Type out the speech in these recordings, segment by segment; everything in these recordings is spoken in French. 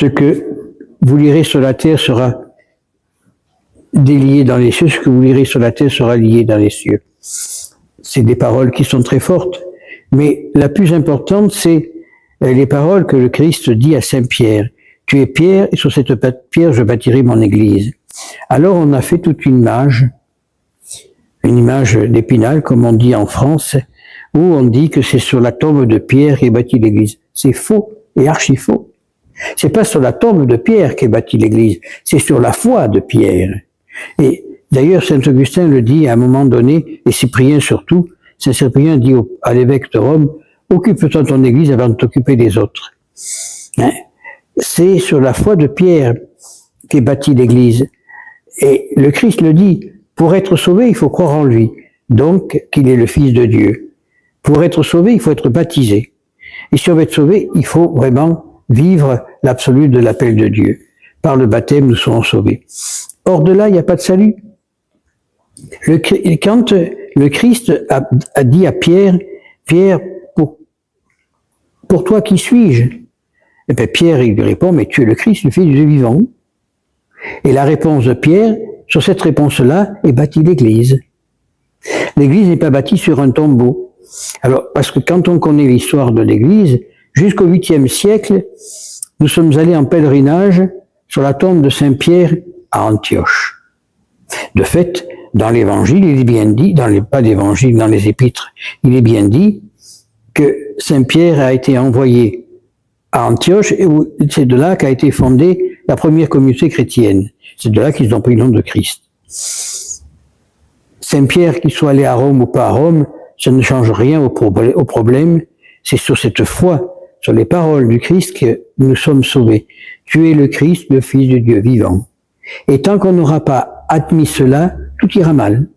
ce que vous lirez sur la terre sera délié dans les cieux, ce que vous lirez sur la terre sera lié dans les cieux. C'est des paroles qui sont très fortes, mais la plus importante, c'est les paroles que le Christ dit à Saint Pierre. Tu es Pierre, et sur cette pierre, je bâtirai mon église. Alors, on a fait toute une image d'Épinal, comme on dit en France, où on dit que c'est sur la tombe de Pierre qu'est bâtie l'église. C'est faux et archi faux. C'est pas sur la tombe de Pierre qu'est bâtie l'église, c'est sur la foi de Pierre. Et d'ailleurs, saint Augustin le dit à un moment donné, et Cyprien surtout, saint Cyprien dit à l'évêque de Rome, occupe-toi de ton église avant de t'occuper des autres. Hein? C'est sur la foi de Pierre qu'est bâtie l'église. Et le Christ le dit, pour être sauvé, il faut croire en lui, donc qu'il est le Fils de Dieu. Pour être sauvé, il faut être baptisé. Et si on veut être sauvé, il faut vraiment vivre l'absolu de l'appel de Dieu. Par le baptême, nous serons sauvés. Hors de là, il n'y a pas de salut. Quand le Christ a dit à Pierre, Pierre, pour toi, qui suis-je? Et bien Pierre, il lui répond, mais tu es le Christ, le Fils du Dieu vivant. Et la réponse de Pierre, sur cette réponse-là, est bâtie l'Église. L'Église n'est pas bâtie sur un tombeau. Alors, parce que quand on connaît l'histoire de l'Église, jusqu'au 8e siècle, nous sommes allés en pèlerinage sur la tombe de Saint Pierre à Antioche. De fait, dans l'Évangile, il est bien dit, pas l'Évangile, dans les Épîtres, il est bien dit que Saint Pierre a été envoyé à Antioche et c'est de là qu'a été fondée la première communauté chrétienne. C'est de là qu'ils ont pris le nom de Christ. Saint Pierre, qu'il soit allé à Rome ou pas à Rome, ça ne change rien au problème. C'est sur cette foi, sur les paroles du Christ que nous sommes sauvés. Tu es le Christ, le Fils de Dieu vivant. Et tant qu'on n'aura pas admis cela, tout ira mal.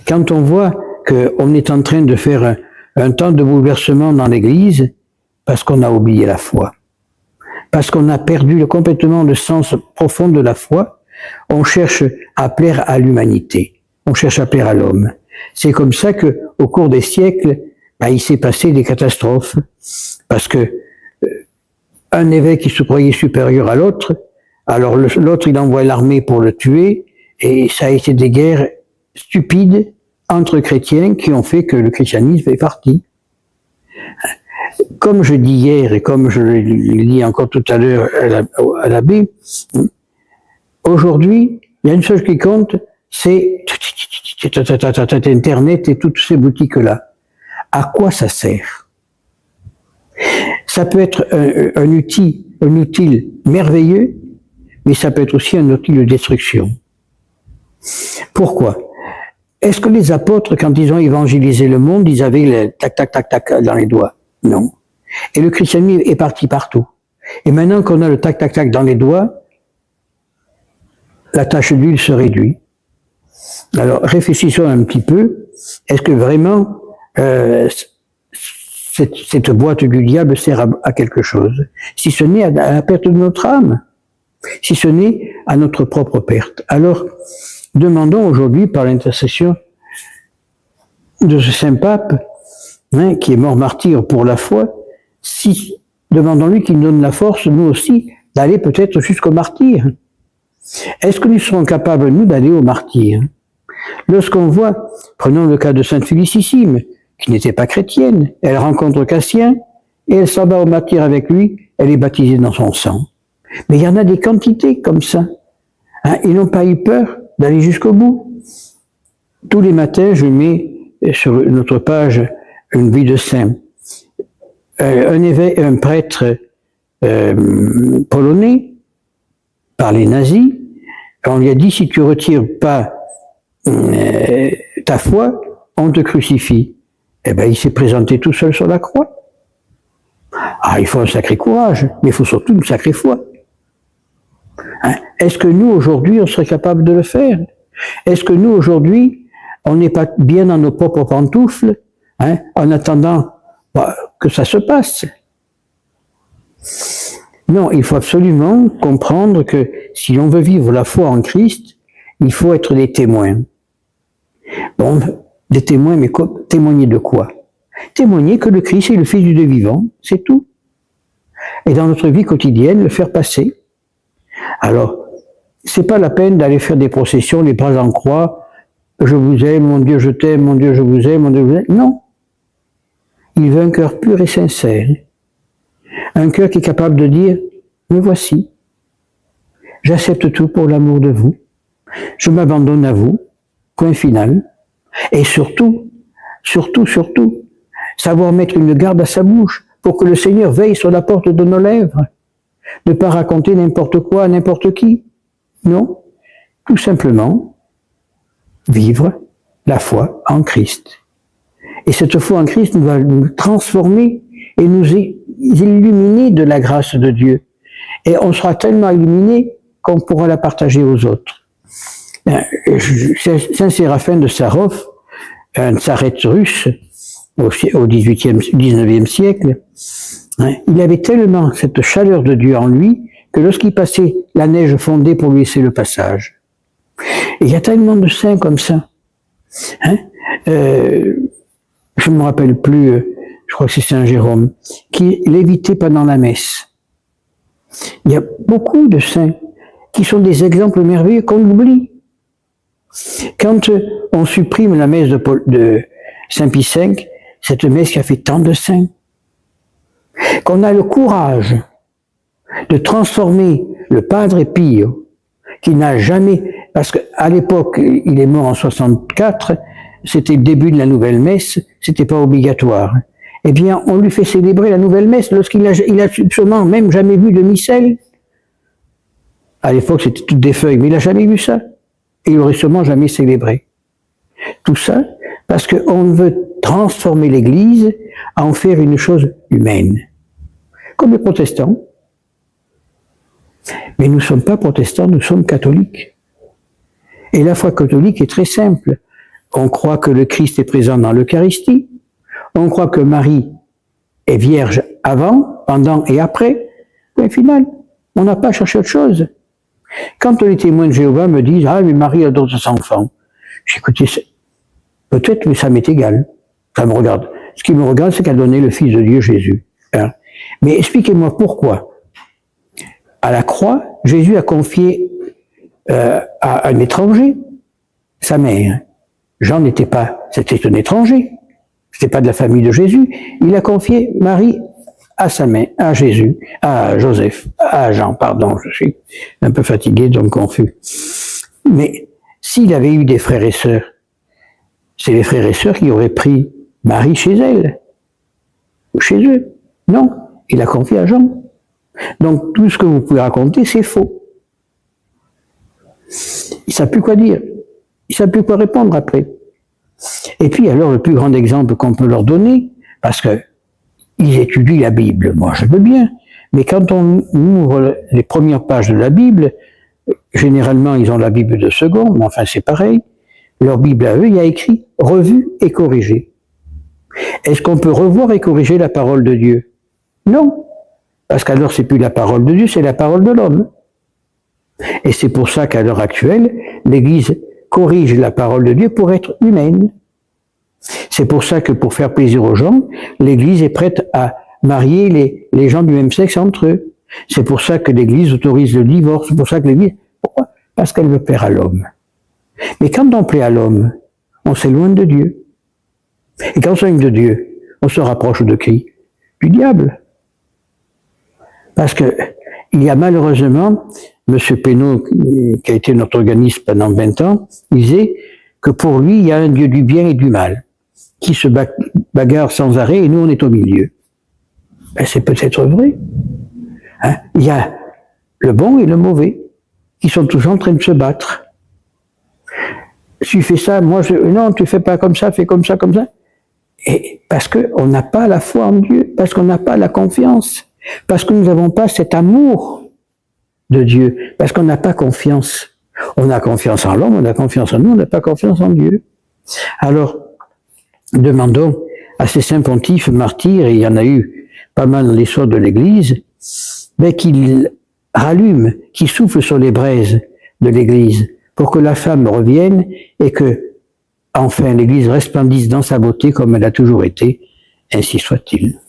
Quand on voit qu'on est en train de faire un temps de bouleversement dans l'Église, parce qu'on a oublié la foi, parce qu'on a perdu complètement le sens profond de la foi, on cherche à plaire à l'humanité, on cherche à plaire à l'homme. C'est comme ça que, au cours des siècles, il s'est passé des catastrophes, parce que un évêque qui se croyait supérieur à l'autre, alors l'autre il envoie l'armée pour le tuer, et ça a été des guerres stupides entre chrétiens qui ont fait que le christianisme est parti. Comme je dis hier et comme je le dis encore tout à l'heure à l'abbé, aujourd'hui, il y a une chose qui compte, c'est Internet et toutes ces boutiques-là. À quoi ça sert? Ça peut être un outil merveilleux, mais ça peut être aussi un outil de destruction. Pourquoi? Est-ce que les apôtres, quand ils ont évangélisé le monde, ils avaient le tac, tac, tac, tac dans les doigts? Non. Et le christianisme est parti partout. Et maintenant qu'on a le tac, tac, tac dans les doigts, la tache d'huile se réduit. Alors, réfléchissons un petit peu. Est-ce que vraiment cette boîte du diable sert à quelque chose? Si ce n'est à la perte de notre âme, si ce n'est à notre propre perte. Alors, demandons aujourd'hui, par l'intercession de ce saint pape, qui est mort martyr pour la foi, demandons-lui qu'il nous donne la force, nous aussi, d'aller peut-être jusqu'au martyr. Est-ce que nous serons capables, nous, d'aller au martyr? Lorsqu'on voit, prenons le cas de Sainte Félicissime, qui n'était pas chrétienne, elle rencontre Cassien, et elle s'en va au martyr avec lui, elle est baptisée dans son sang. Mais il y en a des quantités comme ça. Ils n'ont pas eu peur d'aller jusqu'au bout. Tous les matins, je mets sur notre page une vie de saint. Un prêtre polonais, par les nazis, on lui a dit, si tu retires pas ta foi, on te crucifie. Eh ben, il s'est présenté tout seul sur la croix. Il faut un sacré courage, mais il faut surtout une sacrée foi. Est-ce que nous, aujourd'hui, on serait capable de le faire? Est-ce que nous, aujourd'hui, on n'est pas bien dans nos propres pantoufles, en attendant que ça se passe? Non, il faut absolument comprendre que si on veut vivre la foi en Christ, il faut être des témoins. Bon, des témoins, mais témoigner de quoi? Témoigner que le Christ est le Fils du Dieu vivant, c'est tout. et dans notre vie quotidienne, le faire passer. Alors, c'est pas la peine d'aller faire des processions, les bras en croix, je vous aime, mon Dieu, je t'aime, mon Dieu, je vous aime, mon Dieu, je vous aime. Non. Il veut un cœur pur et sincère. Un cœur qui est capable de dire, me voici. J'accepte tout pour l'amour de vous. Je m'abandonne à vous. Point final. Et surtout, savoir mettre une garde à sa bouche pour que le Seigneur veille sur la porte de nos lèvres. Ne pas raconter n'importe quoi à n'importe qui. Non. Tout simplement, vivre la foi en Christ. Et cette foi en Christ va nous transformer et nous illuminer de la grâce de Dieu. Et on sera tellement illuminé qu'on pourra la partager aux autres. Saint Séraphin de Sarov, un tsarette russe au 19e siècle, il avait tellement cette chaleur de Dieu en lui que lorsqu'il passait, la neige fondait pour lui laisser le passage. Et il y a tellement de saints comme ça. Je ne me rappelle plus, je crois que c'est Saint Jérôme, qui lévitait pendant la messe. Il y a beaucoup de saints qui sont des exemples merveilleux qu'on oublie. Quand on supprime la messe de Saint Pie V, cette messe qui a fait tant de saints, qu'on a le courage de transformer le Padre Pio, qui n'a jamais, parce qu'à l'époque, il est mort en 64, c'était le début de la nouvelle messe, c'était pas obligatoire. Eh bien, on lui fait célébrer la nouvelle messe lorsqu'il a sûrement même jamais vu de missel. À l'époque, c'était toutes des feuilles, mais il a jamais vu ça. Et il aurait sûrement jamais célébré. Tout ça, parce qu'on veut transformer l'Église à en faire une chose humaine. Comme les protestants. Mais nous ne sommes pas protestants, nous sommes catholiques. Et la foi catholique est très simple. On croit que le Christ est présent dans l'Eucharistie. On croit que Marie est vierge avant, pendant et après. Point final. On n'a pas cherché autre chose. Quand les témoins de Jéhovah me disent « Ah, mais Marie a d'autres enfants », j'écoute, peut-être, mais ça m'est égal. Ça me regarde. Ce qui me regarde, c'est qu'elle a donné le Fils de Dieu, Jésus. Hein. Mais expliquez-moi pourquoi. À la croix, Jésus a confié à un étranger sa mère. Jean n'était pas, c'était un étranger. C'était pas de la famille de Jésus. Il a confié Marie à sa mère, à Jésus, à Joseph, à Jean, pardon, je suis un peu fatigué, donc confus. Mais s'il avait eu des frères et sœurs, c'est les frères et sœurs qui auraient pris Marie chez elle, ou chez eux. Non, il a confié à Jean. Donc tout ce que vous pouvez raconter, c'est faux. Il ne savent plus quoi dire. Il ne savent plus quoi répondre après. Et puis alors, le plus grand exemple qu'on peut leur donner, parce que ils étudient la Bible, moi je veux bien, mais quand on ouvre les premières pages de la Bible, généralement ils ont la Bible de second, mais enfin c'est pareil, leur Bible à eux, il y a écrit « revu et corrigé ». Est-ce qu'on peut revoir et corriger la parole de Dieu? Non, parce qu'alors c'est plus la parole de Dieu, c'est la parole de l'homme. Et c'est pour ça qu'à l'heure actuelle, l'Église corrige la parole de Dieu pour être humaine. C'est pour ça que pour faire plaisir aux gens, l'Église est prête à marier les gens du même sexe entre eux. C'est pour ça que l'Église autorise le divorce. C'est pour ça que l'Église... Pourquoi? Parce qu'elle veut plaire à l'homme. Mais quand on plaît à l'homme, on s'éloigne de Dieu. Et quand on s'éloigne de Dieu, on se rapproche de qui? Du diable. Parce que il y a malheureusement, M. Pénaud, qui a été notre organiste pendant 20 ans, disait que pour lui, il y a un Dieu du bien et du mal, qui se bagarre sans arrêt, et nous, on est au milieu. Ben, c'est peut-être vrai. Hein? Il y a le bon et le mauvais, qui sont toujours en train de se battre. Tu fais ça, moi, non, tu fais pas comme ça, fais comme ça, comme ça. Et parce qu'on n'a pas la foi en Dieu, parce qu'on n'a pas la confiance, parce que nous n'avons pas cet amour de Dieu, parce qu'on n'a pas confiance. On a confiance en l'homme, on a confiance en nous, on n'a pas confiance en Dieu. Alors, demandons à ces saints pontifes martyrs, et il y en a eu pas mal dans l'histoire de l'Église, mais qu'ils rallument, qu'ils soufflent sur les braises de l'Église, pour que la femme revienne et que, enfin, l'Église resplendisse dans sa beauté comme elle a toujours été, ainsi soit-il.